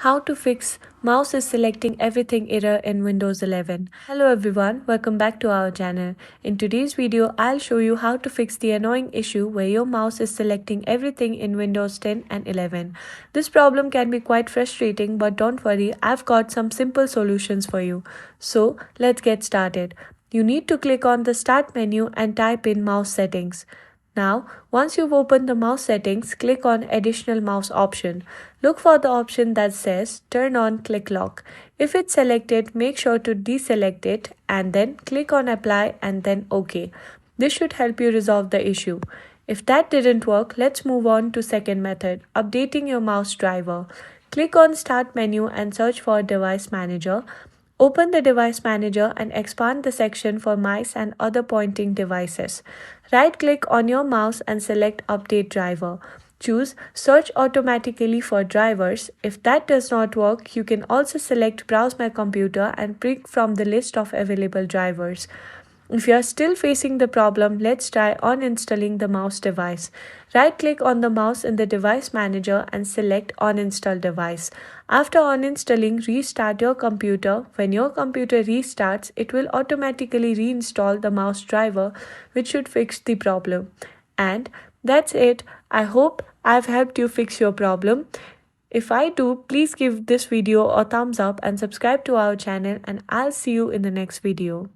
How to fix mouse is selecting everything error in Windows 11. Hello everyone, welcome back to our channel. In today's video, I'll show you how to fix the annoying issue where your mouse is selecting everything in Windows 10 and 11. This problem can be quite frustrating, but don't worry, I've got some simple solutions for you. So let's get started. You need to click on the Start menu and type in Mouse Settings. Now, once you've opened the mouse settings, click on Additional Mouse option. Look for the option that says Turn on Click Lock. If it's selected, make sure to deselect it and then click on Apply and then OK. This should help you resolve the issue. If that didn't work, let's move on to second method, updating your mouse driver. Click on Start menu and search for Device Manager. Open the Device Manager and expand the section for mice and other pointing devices. Right-click on your mouse and select Update Driver. Choose Search Automatically for drivers. If that does not work, you can also select Browse My Computer and pick from the list of available drivers. If you are still facing the problem, let's try uninstalling the mouse device. Right-click on the mouse in the Device Manager and select Uninstall Device. After uninstalling, restart your computer. When your computer restarts, it will automatically reinstall the mouse driver, which should fix the problem. And that's it. I hope I've helped you fix your problem. If I do, please give this video a thumbs up and subscribe to our channel, and I'll see you in the next video.